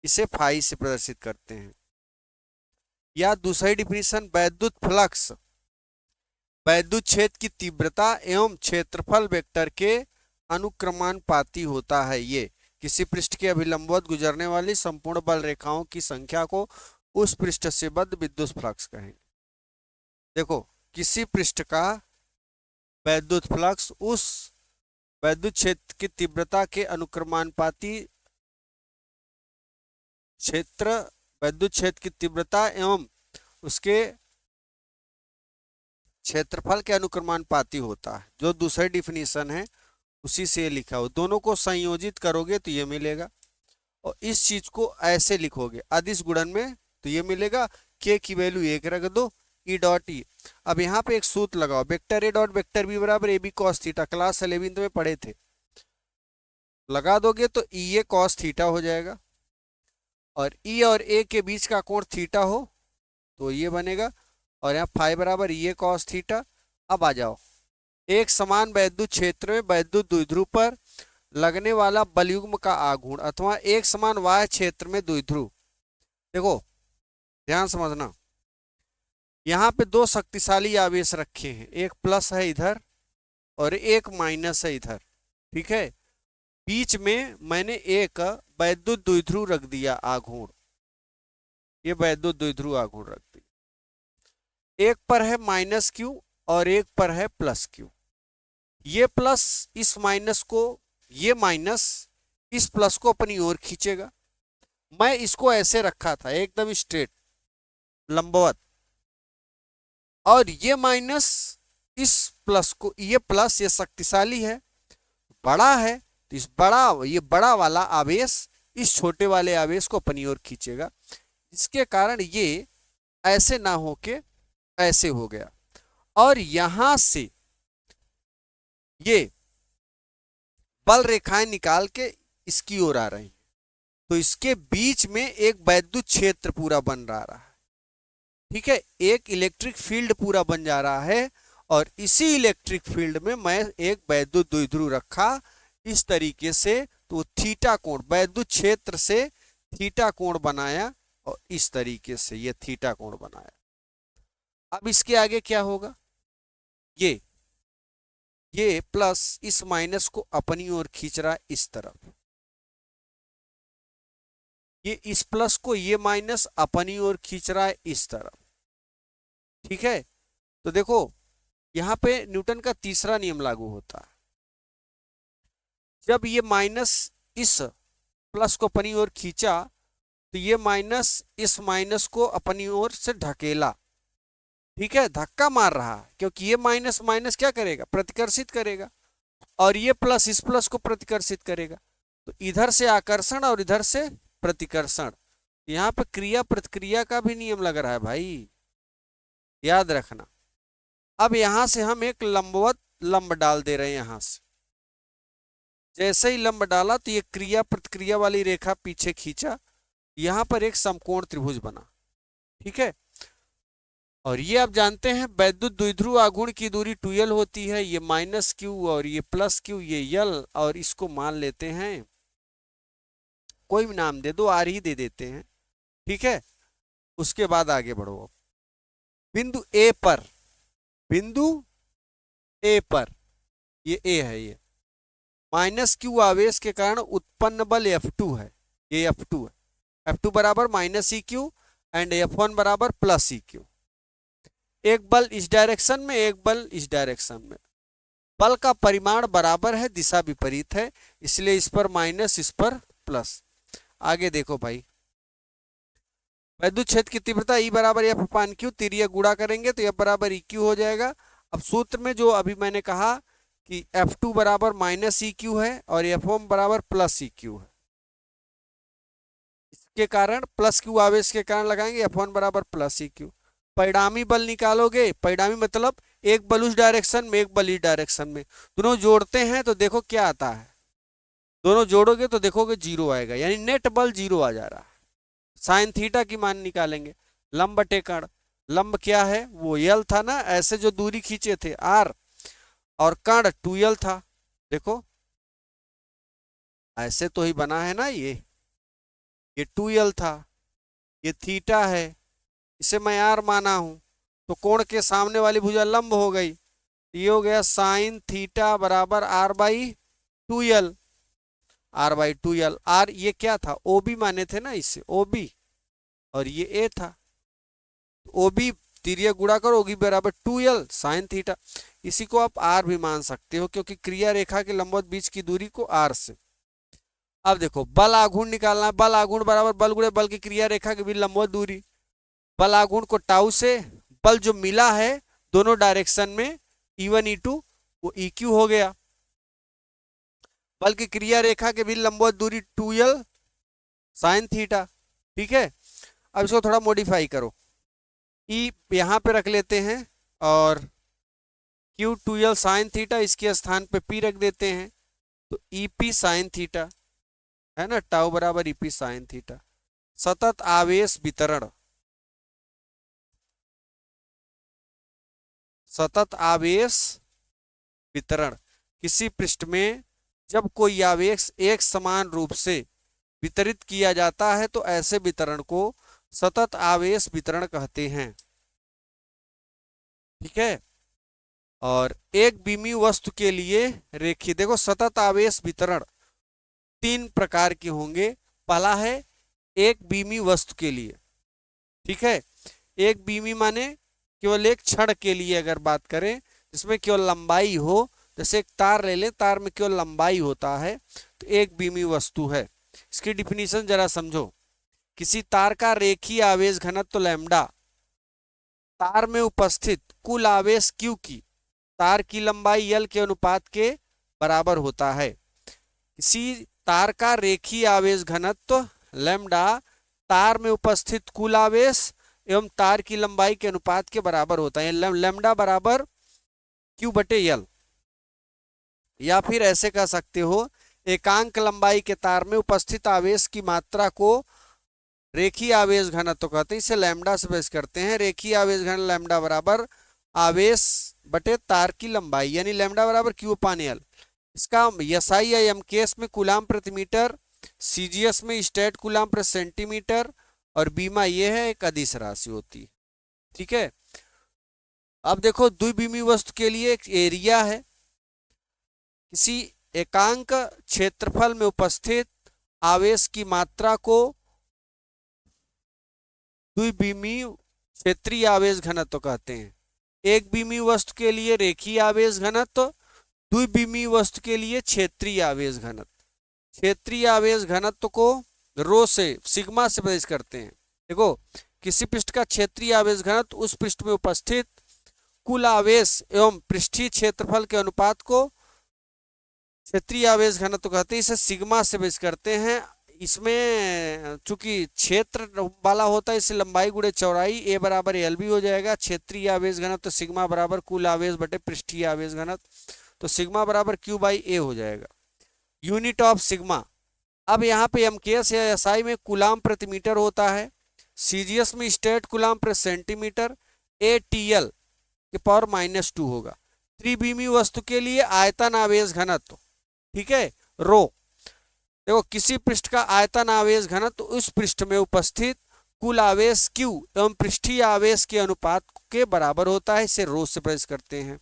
इसे फाई से प्रदर्शित करते हैं। या दूसरी डिफिनीशन, वैद्युत फ्लक्स वैद्युत क्षेत्र की तीव्रता एवं क्षेत्रफल वेक्टर के अनुक्रमानुपाती होता है। ये किसी पृष्ठ के अभिलंबवत गुजरने वाली संपूर्ण बल रेखाओं की संख्या को उस पृष्ठ से बद्ध विद्युत फ्लक्स कहेंगे। देखो किसी पृष्ठ का वैद्युत फ्लक्स उस वैद्युत क्षेत्र की तीव्रता के अनुक्रमानुपाती क्षेत्र वैद्युत क्षेत्र की तीव्रता एवं उसके क्षेत्रफल के अनुक्रमानुपाती होता है। जो दूसरी डिफिनीशन है उसी से लिखा हो, दोनों को संयोजित करोगे तो ये मिलेगा, और इस चीज को ऐसे लिखोगे अदिश गुणन में तो ये मिलेगा, के की वैल्यू 1 रख दो, ई डॉट ई। अब यहाँ पे एक सूत्र लगाओ, vector A dot vector B बराबर A B cos theta, class 11th में पढ़े थे। लगा दोगे तो ई ए कॉस थीटा हो जाएगा, और ई और ए के बीच का कोण थीटा हो तो ये बनेगा, और यहाँ फाई बराबर ई ए कॉस थीटा। अब आ जाओ, एक समान वैद्युत क्षेत्र में वैद्युत द्विध्रुव पर लगने वाला बलयुग्म का आघूर्ण अथवा एक समान वाह्य क्षेत्र में द्विध्रुव। देखो ध्यान समझना, यहाँ पे दो शक्तिशाली आवेश रखे हैं, एक प्लस है इधर और एक माइनस है इधर। ठीक है, बीच में मैंने एक वैद्युत द्विध्रुव रख दिया आघूर्ण, ये वैद्युत द्विध्रुव आघूर्ण रख दिया। एक पर है माइनस क्यू और एक पर है प्लस क्यू। ये प्लस इस माइनस को, ये माइनस इस प्लस को अपनी ओर खींचेगा। मैं इसको ऐसे रखा था एकदम स्ट्रेट लंबवत, और ये माइनस इस प्लस को, ये प्लस ये शक्तिशाली है, बड़ा है, तो इस ये बड़ा वाला आवेश इस छोटे वाले आवेश को अपनी ओर खींचेगा, इसके कारण ये ऐसे ना होके ऐसे हो गया, और यहां से ये बल रेखाएं निकाल के इसकी ओर आ रही हैं, तो इसके बीच में एक वैद्युत क्षेत्र पूरा बन रहा है। ठीक है, एक इलेक्ट्रिक फील्ड पूरा बन जा रहा है, और इसी इलेक्ट्रिक फील्ड में मैं एक वैद्युत द्विध्रुव रखा इस तरीके से, तो थीटा कोण, वैद्युत क्षेत्र से थीटा कोण बनाया, और इस तरीके से ये थीटा कोण बनाया। अब इसके आगे क्या होगा, ये प्लस इस माइनस को अपनी ओर खींच रहा है इस तरफ, ये इस प्लस को ये माइनस अपनी ओर खींच रहा है इस तरफ। ठीक है, तो देखो यहां पे न्यूटन का तीसरा नियम लागू होता है, जब ये माइनस इस प्लस को अपनी ओर खींचा तो ये माइनस इस माइनस को अपनी ओर से ढकेला, ठीक है, धक्का मार रहा है, क्योंकि ये माइनस माइनस क्या करेगा, प्रतिकर्षित करेगा, और ये प्लस इस प्लस को प्रतिकर्षित करेगा। तो इधर से आकर्षण और इधर से प्रतिकर्षण, यहाँ पे क्रिया प्रतिक्रिया का भी नियम लग रहा है भाई, याद रखना। अब यहां से हम एक लंबवत लंब डाल दे रहे हैं, यहां से जैसे ही लंब डाला तो ये क्रिया प्रतिक्रिया वाली रेखा पीछे खींचा, यहां पर एक समकोण त्रिभुज बना, ठीक है। और ये आप जानते हैं वैद्युत द्विध्रुव आघूर्ण की दूरी 2l होती है, ये माइनस क्यू और ये प्लस क्यू, ये यल, और इसको मान लेते हैं कोई भी नाम दे दो, आर ही दे देते हैं, ठीक है। उसके बाद आगे बढ़ो। बिंदु ए पर, बिंदु ए पर, ये ए है, ये माइनस क्यू आवेश के कारण उत्पन्न बल F2 है, ये F2 है। F2 बराबर minus E Q and F1 बराबर प्लस ई क्यू। एक बल इस डायरेक्शन में, एक बल इस डायरेक्शन में, बल का परिमाण बराबर है, दिशा विपरीत है, इसलिए इस पर माइनस इस पर प्लस। आगे देखो भाई, वैद्युत क्षेत्र की तीव्रता E बराबर एफ अपान क्यू, तिर्यक गुणा करेंगे तो F बराबर ई क्यू हो जाएगा। अब सूत्र में जो अभी मैंने कहा कि F2 बराबर माइनस ई क्यू है और F1 बराबर प्लस ई क्यू है, इसके कारण प्लस क्यू आवेश के कारण लगाएंगे F1 बराबर प्लस ई क्यू। परिणामी बल निकालोगे, परिणामी मतलब एक बल उस डायरेक्शन में एक बल इस डायरेक्शन में, दोनों जोड़ते हैं तो देखो क्या आता है, दोनों जोड़ोगे तो देखोगे जीरो आएगा, यानी नेट बल जीरो आ जा रहा है। साइन थीटा की मान निकालेंगे, लंब बटे कर्ण, लंब क्या है वो यल था ना, ऐसे जो दूरी खींचे थे आर, और कर्ण 2l था, देखो ऐसे तो ही बना है ना, ये 2l था, ये थीटा है, इसे मैं आर माना हूं, तो कोण के सामने वाली भुजा लंब हो गई, ये हो गया साइन थीटा बराबर R by 2l, R by 2l। R ये क्या था, ओ बी माने थे ना इसे, ओ बी, और ये ए था, ओ बी तिर्यक गुणा करो, ओगी बराबर 2l साइन थीटा, इसी को आप आर भी मान सकते हो, क्योंकि क्रिया रेखा के लंबवत बीच की दूरी को आर से। अब देखो बल आघूर्ण निकालना है, बल आघूर्ण बराबर बल गुणे बल की क्रिया रेखा के बीच लंबवत दूरी, बल आघूर्ण को टाउ से, बल जो मिला है दोनों डायरेक्शन में E1 E2 वो EQ हो गया, बल की क्रिया रेखा के बीच लंबवत दूरी 2l साइन थीटा, ठीक है। अब इसको थोड़ा मॉडिफाई करो, E यहां पे रख लेते हैं और Q 2l साइन थीटा, इसके स्थान पे P रख देते हैं, तो EP साइन थीटा है ना, टाउ बराबर EP साइन थीटा। सतत आवेश वितरण, सतत आवेश वितरण, किसी पृष्ठ में जब कोई आवेश एक समान रूप से वितरित किया जाता है तो ऐसे वितरण को सतत आवेश वितरण कहते हैं, ठीक है। और एक बीमी वस्तु के लिए रेखीय, देखो सतत आवेश वितरण 3 प्रकार के होंगे। पहला है एक बीमी वस्तु के लिए, ठीक है, एक बीमी माने केवल एक क्षण के लिए अगर बात करें जिसमें केवल लंबाई हो, जैसे एक तार ले लें, तार में केवल लंबाई होता है तो एक बीमी वस्तु है। इसकी डिफिनीशन जरा समझो, किसी तार का रेखीय आवेश घनत्व लैम्डा तार में उपस्थित कुल आवेश Q की तार की लंबाई L के अनुपात के बराबर होता है। किसी तार का रेखीय आवेश घनत्व लैम्डा तार में उपस्थित कुल आवेश एवं तार की लंबाई के अनुपात के बराबर होता है, लैम्डा बराबर Q बटे L। या फिर ऐसे कह सकते हो, एकांक लंबाई के तार में उपस्थित आवेश की मात्रा को रेखीय आवेश घनत्व कहते हैं, इसे लैम्डा से बेस करते हैं। रेखीय आवेश घन लैम्डा बराबर आवेश बटे तार की लंबाई, यानी लैम्डा बराबर Q अपान L। इसका SI या MKS में कूलाम प्रति मीटर, CGS में स्टेट कूलाम प्रति सेंटीमीटर, और बीमा ये है एक अदिश राशि होती है, ठीक है। अब देखो द्विबीमी वस्तु के लिए एक एरिया है, किसी एकांक क्षेत्रफल में उपस्थित आवेश की मात्रा को द्विबीमी क्षेत्रीय आवेश घनत्व कहते हैं। एक बीमी वस्तु के लिए रेखीय आवेश घनत्व, द्विबीमी वस्तु के लिए क्षेत्रीय आवेश घनत्व। क्षेत्रीय आवेश घनत्व को रो से सिग्मा से प्रदर्शित करते हैं। देखो, किसी पृष्ठ का क्षेत्रीय आवेश घनत्व उस पृष्ठ में उपस्थित कुल आवेश एवं पृष्ठीय क्षेत्रफल के अनुपात को क्षेत्रीय आवेश घनत्व कहते हैं। इसे सिग्मा से प्रदर्शित करते हैं। इसमें चूंकि क्षेत्र वाला होता है, इसे लंबाई गुणे चौड़ाई ए बराबर एल भी हो जाएगा। क्षेत्रीय आवेश घनत्व सिग्मा बराबर कुल आवेश बटे पृष्ठीय आवेश घनत्व, तो सिग्मा बराबर क्यू बाई ए हो जाएगा। यूनिट ऑफ सिग्मा, अब यहाँ पे एमकेएस या एसआई में कूलाम प्रति मीटर होता है, सीजीएस में स्टेट कूलाम प्रति सेंटीमीटर, एटीएल के पावर -2 होगा। त्रिविमीय वस्तु के लिए आयतन आवेश घनत्व, ठीक है, रो। देखो, किसी पृष्ठ का आयतन आवेश घनत्व उस पृष्ठ में उपस्थित कुल आवेश Q एवं पृष्ठीय आवेश के अनुपात के बराबर होता है। इसे रो से प्रदर्शित करते हैं।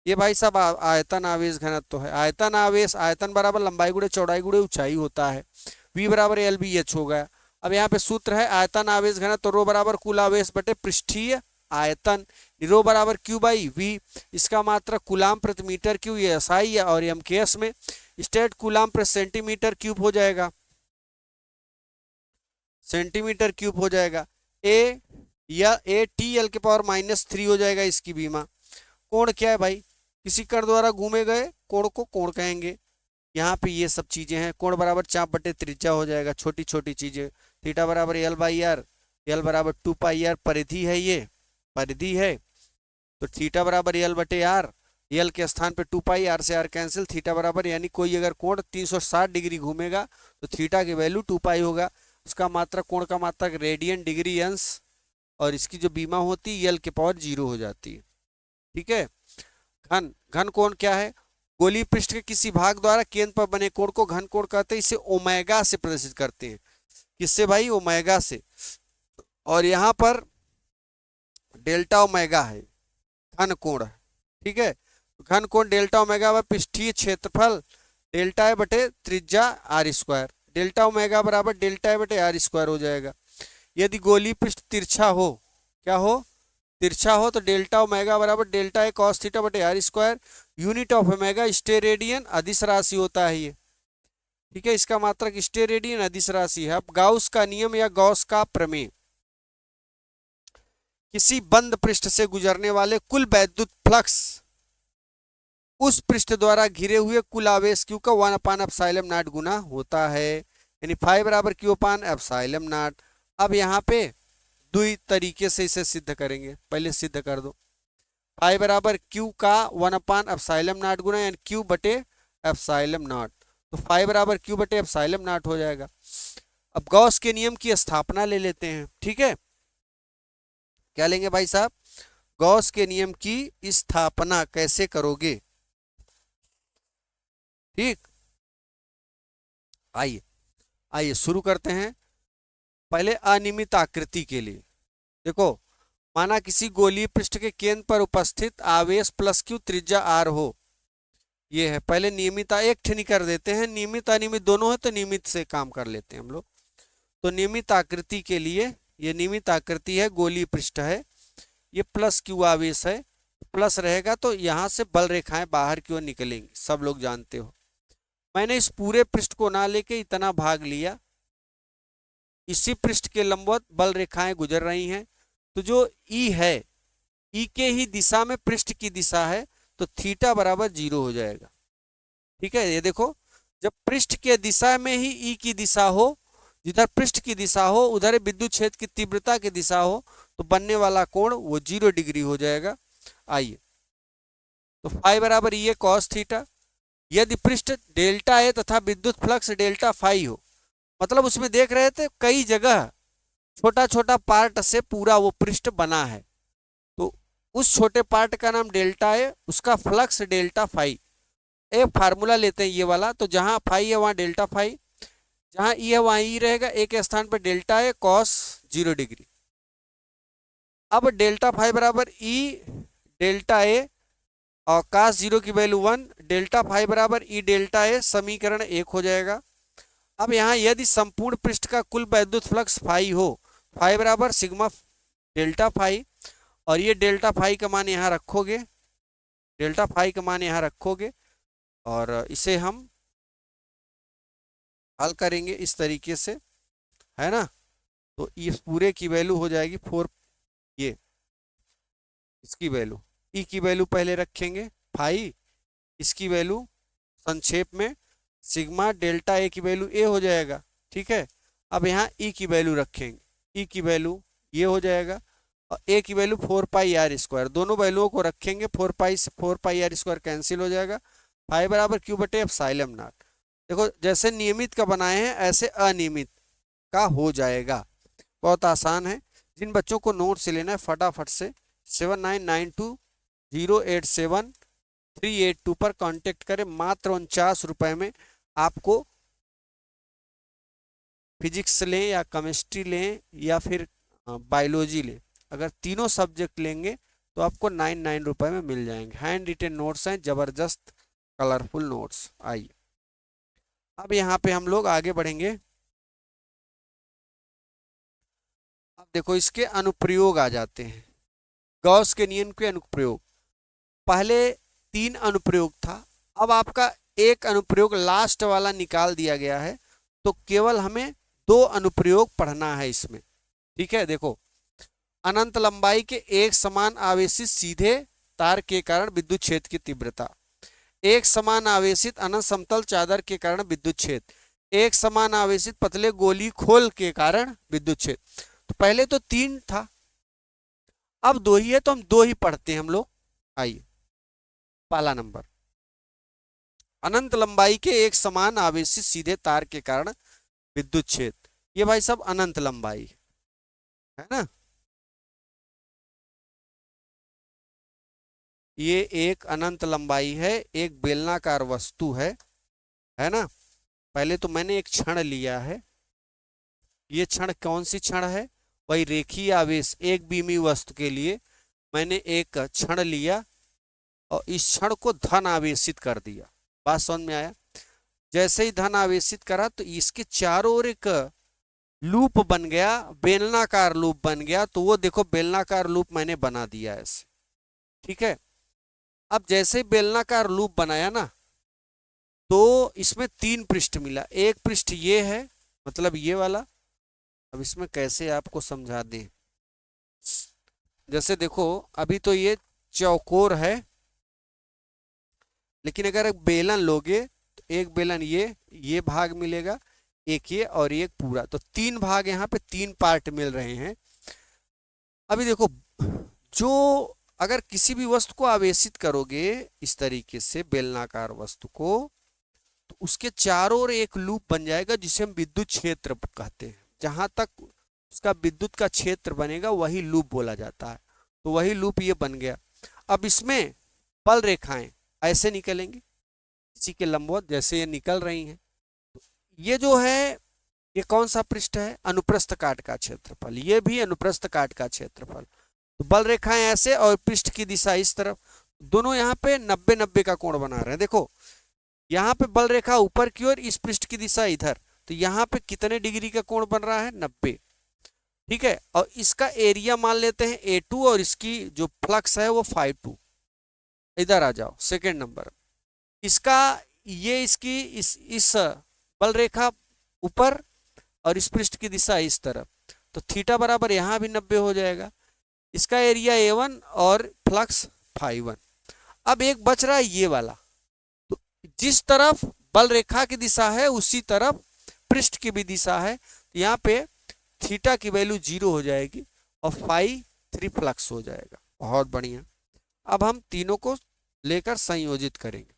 ये भाई साहब आयतन आवेश घनत्व है। आयतन आवेश, आयतन बराबर लंबाई गुणे चौड़ाई गुणे ऊंचाई होता है। V बराबर एल बी एच हो गया। अब यहाँ पे सूत्र है आयतन आवेश घनत्व रो बराबर कुल आवेश बटे पृष्ठीय आयतन, रो बराबर Q बाई V। इसका मात्रा कूलाम प्रति मीटर क्यू, ये एसआई और एमकेएस में स्टेट कूलाम प्रति सेंटीमीटर क्यूब हो जाएगा, सेंटीमीटर क्यूब हो जाएगा। ए या ए टी एल के पावर -3 हो जाएगा इसकी बीमा। कोण क्या है भाई, किसी कण द्वारा घूमे गए कोण को कोण कहेंगे। यहाँ पे ये सब चीजें हैं। कोण बराबर चाप बटे त्रिज्या हो जाएगा, छोटी छोटी चीजें। थीटा बराबर एल बाई आर, एल बराबर 2 पाई आर, परिधि है, ये परिधि है, तो थीटा बराबर एल बटे आर, एल के स्थान पे 2 पाई, आर से आर कैंसिल, थीटा बराबर, यानी कोई अगर कोण 360 डिग्री घूमेगा तो थीटा की वैल्यू 2 पाई होगा। उसका मात्रक, कोण का मात्रक रेडियन डिग्री अंश, और इसकी जो बीमा होती है एल के पावर 0 हो जाती है, ठीक है। घन, घन कोण क्या है, गोलीय पृष्ठ के किसी भाग द्वारा केंद्र पर बने कोण को घन कोण कहते हैं। इसे ओमेगा से प्रदर्शित करते हैं। किससे भाई, ओमेगा से। और यहाँ पर डेल्टा ओमेगा है, घन कोण, ठीक है। घन कोण डेल्टा ओमेगा व पृष्ठीय क्षेत्रफल डेल्टा ए बटे त्रिज्या आर स्क्वायर, डेल्टा ओमेगा बराबर डेल्टा ए बटे आर स्क्वायर हो जाएगा। यदि गोलीय पृष्ठ तिरछा हो, क्या हो, तिरछा हो, तो डेल्टा ओमेगा बराबर डेल्टा ए कॉस थीटा बटे R square. Unit of omega steradian अदिश राशि होता है ये, ठीक है। इसका मात्रक स्टेरेडियन अदिश राशि है। अब गाउस का नियम या गॉस का प्रमेय, किसी बंद पृष्ठ से गुजरने वाले कुल वैद्युत फ्लक्स उस पृष्ठ द्वारा घिरे हुए कुल आवेश Q का 1/ε0 गुना होता है, यानी फाई बराबर Q/ε0। अब यहाँ पे दो तरीके से इसे सिद्ध करेंगे, पहले सिद्ध कर दो। फाई बराबर Q का 1/ε0 गुना, यानी Q बटे ε0, तो फाई बराबर Q बटे ε0 हो जाएगा। अब गॉस के नियम की स्थापना ले लेते हैं, ठीक है। क्या लेंगे भाई साहब, गॉस के नियम की स्थापना कैसे करोगे, ठीक। आइए आइए शुरू करते हैं। पहले अनियमित आकृति के लिए देखो, माना किसी गोलीय पृष्ठ के केंद्र पर उपस्थित आवेश प्लस Q त्रिज्या R हो, ये है। पहले नियमित एक ठनी कर देते हैं, नियमित अनियमित दोनों है तो नियमित से काम कर लेते हैं हम लोग। तो नियमित आकृति के लिए, ये नियमित आकृति है, गोलीय पृष्ठ है, ये प्लस Q आवेश है, प्लस रहेगा तो यहाँ से बल रेखाएं बाहर की ओर निकलेंगी, सब लोग जानते हो। मैंने इस पूरे पृष्ठ को ना लेके इतना भाग लिया, इसी पृष्ठ के लंबवत बल रेखाएं गुजर रही हैं, तो जो E है, E के ही दिशा में पृष्ठ की दिशा है, तो थीटा बराबर 0 हो जाएगा, ठीक है। ये देखो, जब पृष्ठ के दिशा में ही E की दिशा हो, जिधर पृष्ठ की दिशा हो उधर विद्युत क्षेत्र की तीव्रता की दिशा हो, तो बनने वाला कोण वो 0 डिग्री हो जाएगा। आइए, तो फाई बराबर ये कॉस थीटा। यदि पृष्ठ डेल्टा ए तथा विद्युत फ्लक्स डेल्टा फाई हो, मतलब उसमें देख रहे थे कई जगह छोटा छोटा पार्ट से पूरा वो पृष्ठ बना है, तो उस छोटे पार्ट का नाम डेल्टा ए, उसका फ्लक्स डेल्टा फाई। एक फार्मूला लेते हैं ये वाला, तो जहां फाई है वहां डेल्टा फाई, जहां ई है वहां ई रहेगा, एक के स्थान पर डेल्टा ए कॉस 0 डिग्री। अब डेल्टा फाई बराबर ई डेल्टा ए और cos 0 की वैल्यू 1, डेल्टा फाई बराबर ई डेल्टा ए, समीकरण 1 हो जाएगा। अब यहाँ यदि संपूर्ण पृष्ठ का कुल वैद्युत फ्लक्स फाई हो, फाई बराबर सिग्मा डेल्टा फाई, और ये डेल्टा फाई का मान यहाँ रखोगे, डेल्टा फाई का मान यहाँ रखोगे, और इसे हम हल करेंगे इस तरीके से। है ना। तो इस पूरे की वैल्यू हो जाएगी 4, ये इसकी वैल्यू, ई की वैल्यू पहले रखेंगे 5, इसकी वैल्यू संक्षेप में सिग्मा डेल्टा ए की वैल्यू ए हो जाएगा। ठीक है, अब यहाँ ई की वैल्यू रखेंगे, ई की वैल्यू ये हो जाएगा और ए की वैल्यू 4πr², दोनों वैल्यूओं को रखेंगे, 4πr² कैंसिल हो जाएगा, 5 बराबर क्यू बटे एप्सिलॉन नॉट। देखो जैसे नियमित का बनाए हैं ऐसे अनियमित का हो जाएगा, बहुत आसान है। जिन बच्चों को नोट से लेना है फटाफट से 7992087382 पर कांटेक्ट करें। मात्र 49 रुपए में आपको फिजिक्स लें या केमिस्ट्री लें या फिर बायोलॉजी लें, अगर तीनों सब्जेक्ट लेंगे तो आपको 99 रुपए में मिल जाएंगे। हैंड रिटेन नोट्स हैं, जबरदस्त कलरफुल नोट्स। आइए अब यहाँ पे हम लोग आगे बढ़ेंगे। अब देखो इसके अनुप्रयोग आ जाते हैं, गॉस के नियम के अनुप्रयोग। पहले 3 अनुप्रयोग था, अब आपका एक अनुप्रयोग लास्ट वाला निकाल दिया गया है, तो केवल हमें 2 अनुप्रयोग पढ़ना है इसमें। ठीक है, देखो अनंत लंबाई के एक समान आवेशित सीधे तार के कारण विद्युत क्षेत्र की तीव्रता, एक समान आवेशित अनंत समतल चादर के कारण विद्युत क्षेत्र, एक समान आवेशित पतले गोली खोल के कारण विद्युत क्षेत्र। तो पहले तो 3 था, अब 2 ही है, तो हम 2 ही पढ़ते हैं हम लोग। आइए पहला नंबर, अनंत लंबाई के एक समान आवेशित सीधे तार के कारण विद्युत क्षेत्र। ये भाई सब अनंत लंबाई है ना, ये एक अनंत लंबाई है, एक बेलनाकार वस्तु है ना। पहले तो मैंने एक क्षण लिया है, ये क्षण कौन सी क्षण है, वही रेखीय आवेश एक बीमी वस्तु के लिए मैंने एक क्षण लिया और इस क्षण को धन आवेशित कर दिया। बात समझ में आया। जैसे ही धन आवेशित करा तो इसके चारों ओर एक लूप बन गया, बेलनाकार लूप बन गया। तो वो देखो बेलनाकार लूप मैंने बना दिया ऐसे। ठीक है, अब जैसे ही बेलनाकार लूप बनाया ना, तो इसमें 3 पृष्ठ मिला। एक पृष्ठ ये है, मतलब ये वाला। अब इसमें कैसे आपको समझा दें, जैसे देखो अभी तो ये चौकोर है, लेकिन अगर एक बेलन लोगे तो एक बेलन ये भाग मिलेगा, एक ये और एक पूरा, तो 3 भाग यहाँ पे 3 पार्ट मिल रहे हैं। अभी देखो, जो अगर किसी भी वस्तु को आवेशित करोगे इस तरीके से बेलनाकार वस्तु को, तो उसके चारों ओर एक लूप बन जाएगा जिसे हम विद्युत क्षेत्र कहते हैं। जहां तक उसका विद्युत का क्षेत्र बनेगा वही लूप बोला जाता है। तो वही लूप ये बन गया। अब इसमें बल रेखाएं ऐसे निकलेंगी, इसी के लंबवत जैसे ये निकल रही हैं। ये जो है ये कौन सा पृष्ठ है, अनुप्रस्थ काट का क्षेत्रफल, ये भी अनुप्रस्थ काट का क्षेत्रफल। तो बल रेखाएं ऐसे और पृष्ठ की दिशा इस तरफ, दोनों यहाँ पे 90-90 का कोण बना रहे हैं। देखो यहाँ पे बल रेखा ऊपर की ओर, इस पृष्ठ की दिशा इधर, तो यहाँ पे कितने डिग्री का कोण बन रहा है, 90। ठीक है, और इसका एरिया मान लेते हैं A2 और इसकी जो फ्लक्स है वो φ2। इधर आ जाओ, सेकेंड नंबर, इसका ये इसकी इस बल रेखा ऊपर और इस पृष्ठ की दिशा इस तरफ, तो थीटा बराबर यहाँ भी 90 हो जाएगा। इसका एरिया A1 और फ्लक्स φ1। अब एक बच रहा है ये वाला, तो जिस तरफ बल रेखा की दिशा है उसी तरफ पृष्ठ की भी दिशा है, तो यहाँ पे थीटा की वैल्यू 0 हो जाएगी और φ3 फ्लक्स हो जाएगा। बहुत बढ़िया। अब हम तीनों को लेकर संयोजित करेंगे।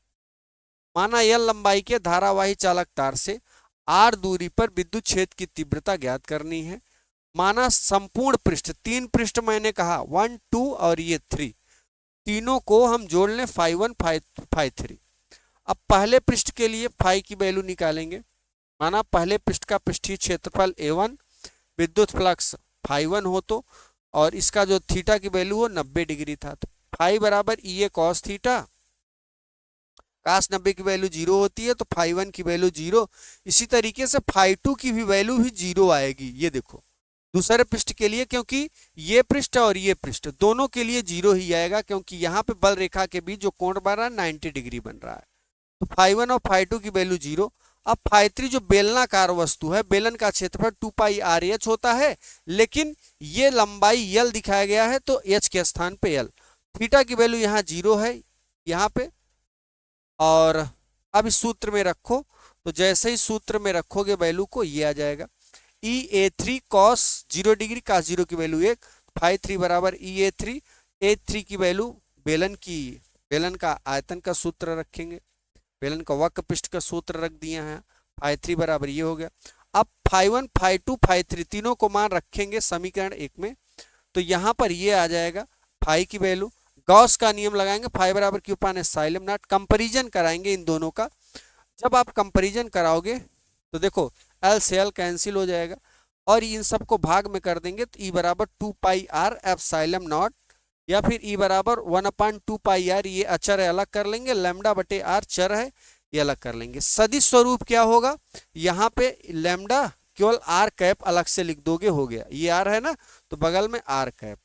माना L लंबाई के धारावाही चालक तार से R दूरी पर विद्युत क्षेत्र की तीव्रता ज्ञात करनी है। माना संपूर्ण पृष्ठ, 3 पृष्ठ मैंने कहा 1 2 और ये 3, तीनों को हम जोड़ लें φ1 φ3। अब पहले पृष्ठ के लिए φ की वैल्यू निकालेंगे। माना पहले पृष्ठ का पृष्ठीय क्षेत्रफल A1, विद्युत फ्लक्स φ1 हो तो, और इसका जो थीटा की वैल्यू हो 90 डिग्री था, तो φ बराबर E cos थीटा। cos 90 की वैल्यू 0 होती है तो φ1 की वैल्यू 0। इसी तरीके से φ2 की भी वैल्यू भी 0 आएगी। ये देखो दूसरे पृष्ठ के लिए, क्योंकि ये पृष्ठ और ये पृष्ठ दोनों के लिए 0 ही आएगा, क्योंकि यहाँ पे बल रेखा के बीच जो कोण बन रहा है 90 डिग्री बन रहा है। तो φ1 और φ2 की वैल्यू 0। अब फाई3 जो बेलनाकार वस्तु है, बेलन का क्षेत्रफल 2πr होता है, लेकिन ये लंबाई यल दिखाया गया है तो एच के स्थान पे यल। थीटा की वैल्यू यहाँ 0 है यहाँ पे, और अब इस सूत्र में रखो, तो जैसे ही सूत्र में रखोगे वैल्यू को, ये आ जाएगा EA3 cos 0 डिग्री, cos 0 की वैल्यू 1, फाई3 बराबर EA3, A3 की वैल्यू बेलन का आयतन का सूत्र रखेंगे, बेलन का वक्र पृष्ठ का सूत्र रख दिए हैं, फाई3 बराबर ये हो गया। अब फाई1 फाई2 फाई3 तीनों को मान रखेंगे समीकरण 1 में, तो यहां पर ये आ जाएगा फाई की वैल्यू, गॉस का नियम लगाएंगे, फाई बराबर क्यू पाने साइलम नॉट, कंपैरिजन कराएंगे इन दोनों का। जब आप कंपैरिजन कराओगे तो देखो एल से एल कैंसिल हो जाएगा, और इन सबको भाग में कर देंगे तो ई बराबर 2πr एप्सिलॉन नॉट, या फिर ई बराबर 1/2πr, ये अचर है अलग कर लेंगे, लैम्डा बटे आर चर है ये अलग कर लेंगे। सदिश स्वरूप क्या होगा, यहाँ पे लैम्डा केवल आर कैप अलग से लिख दोगे, हो गया, ये आर है ना तो बगल में आर कैप।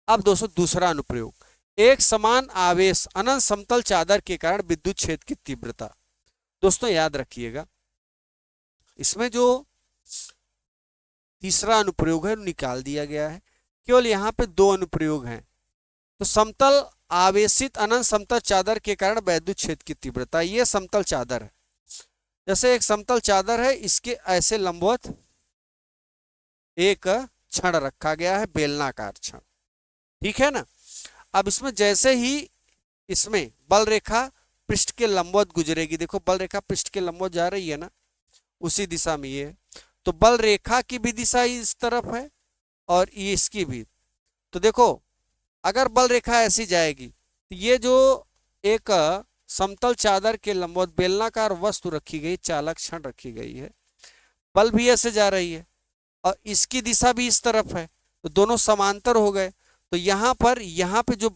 अब दोस्तों दूसरा अनुप्रयोग, एक समान आवेश अनंत समतल चादर के कारण विद्युत क्षेत्र की तीव्रता। दोस्तों याद रखिएगा, इसमें जो तीसरा अनुप्रयोग है निकाल दिया गया है, केवल यहाँ पे 2 अनुप्रयोग हैं। तो समतल आवेशित अनंत समतल चादर के कारण विद्युत क्षेत्र की तीव्रता, ये समतल चादर है, जैसे एक समतल चादर है, इसके ऐसे लंबवत एक छड़ रखा गया है, बेलनाकार छड़, ठीक है ना। अब इसमें जैसे ही इसमें बल रेखा पृष्ठ के लंबवत गुजरेगी, देखो बल रेखा पृष्ठ के लंबवत जा रही है ना, उसी दिशा में ये है, तो बल रेखा की भी दिशा इस तरफ है और ये इसकी भी। तो देखो अगर बल रेखा ऐसी जाएगी तो ये जो एक समतल चादर के लंबवत बेलनाकार वस्तु रखी गई, चालक क्षण रखी गई है, बल भी ऐसे जा रही है और इसकी दिशा भी इस तरफ है, तो दोनों समांतर हो गए। तो यहाँ पे जो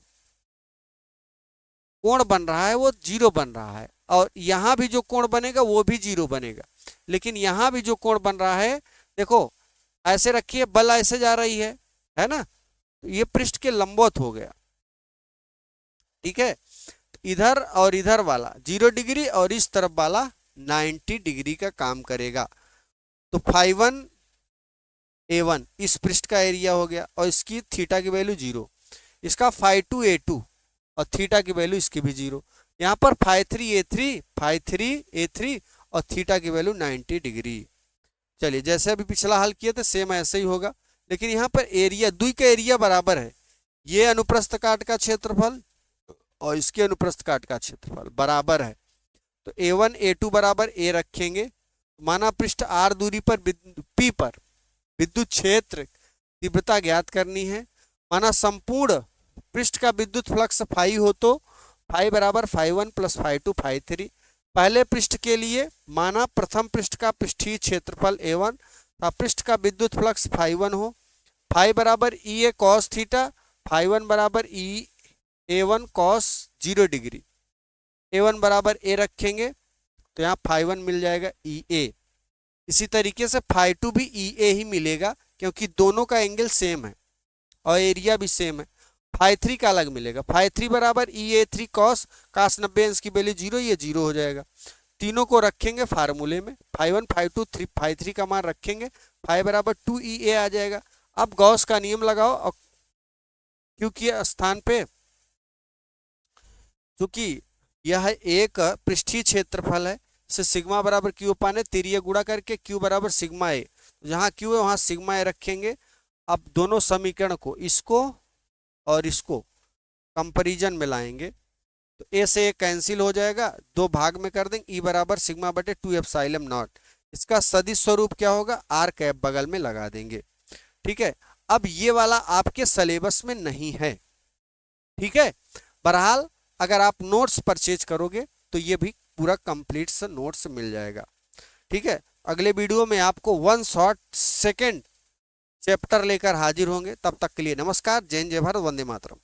कोण बन रहा है वो 0 बन रहा है, और यहाँ भी जो कोण बनेगा वो भी 0 बनेगा, लेकिन यहाँ भी जो कोण बन रहा है, देखो ऐसे रखिए, बल ऐसे जा रही है ना, तो ये पृष्ठ के लंबवत हो गया, ठीक है। इधर और इधर वाला 0 डिग्री और इस तरफ वाला 90 डिग्री का काम करेगा। तो फाई1 A1 इस पृष्ठ का एरिया हो गया, और इसकी थीटा की वैल्यू 0, इसका फाई2 A2 और थीटा की वैल्यू इसकी भी 0, यहाँ पर फाई3 A3 और थीटा की वैल्यू 90 डिग्री। चलिए जैसे अभी पिछला हल किया था सेम ऐसे ही होगा, लेकिन यहाँ पर एरिया दुई का एरिया बराबर है, ये अनुप्रस्थ काट का क्षेत्रफल और इसके अनुप्रस्थ काट का क्षेत्रफल बराबर है। तो A1 A2 बराबर A रखेंगे, माना पृष्ठ R दूरी पर P पर विद्युत क्षेत्र तीव्रता ज्ञात करनी है, माना संपूर्ण पृष्ठ का विद्युत फ्लक्स फाई हो तो फाई बराबर फाई1 प्लस फाई2 फाई3। पहले पृष्ठ के लिए माना प्रथम पृष्ठ का पृष्ठीय क्षेत्रफल A1 तथा पृष्ठ का विद्युत फ्लक्स फाई1 हो, फाई बराबर EA cos थीटा, फाई1 बराबर A1 cos 0 डिग्री, A1 बराबर A रखेंगे तो यहाँ फाई1 मिल जाएगा EA। इसी तरीके से फाई2 भी EA ही मिलेगा, क्योंकि दोनों का एंगल सेम है और एरिया भी सेम है। फाई3 का अलग मिलेगा, फाई3 बराबर EA3 cos 90 अंश की वैल्यू 0, ये 0 हो जाएगा। तीनों को रखेंगे फार्मूले में, फाई1 फाई2 फाई3 का मान रखेंगे, फाई बराबर 2EA आ जाएगा। अब गॉस का नियम लगाओ, और क्योंकि स्थान पे क्योंकि यह एक पृष्ठीय क्षेत्रफल है, से सिग्मा बराबर क्यू पाने तिरिया गुणा करके क्यू बराबर सिग्मा ए, जहाँ क्यू है वहाँ सिग्मा ए रखेंगे। अब दोनों समीकरण को, इसको और इसको कंपैरिजन में लाएंगे, तो ए से ए कैंसिल हो जाएगा, 2 भाग में कर देंगे, ई बराबर सिग्मा बटे 2 एप्सिलॉन नॉट। इसका सदिश स्वरूप क्या होगा, आर कैप बगल में लगा देंगे, ठीक है। अब ये वाला आपके सिलेबस में नहीं है, ठीक है। बहरहाल अगर आप नोट्स परचेज करोगे तो ये भी पूरा कंप्लीट सा नोट्स मिल जाएगा, ठीक है। अगले वीडियो में आपको 1 शॉर्ट सेकंड चैप्टर लेकर हाजिर होंगे, तब तक के लिए नमस्कार, जय हिंद, जय भारत, वंदे मातरम।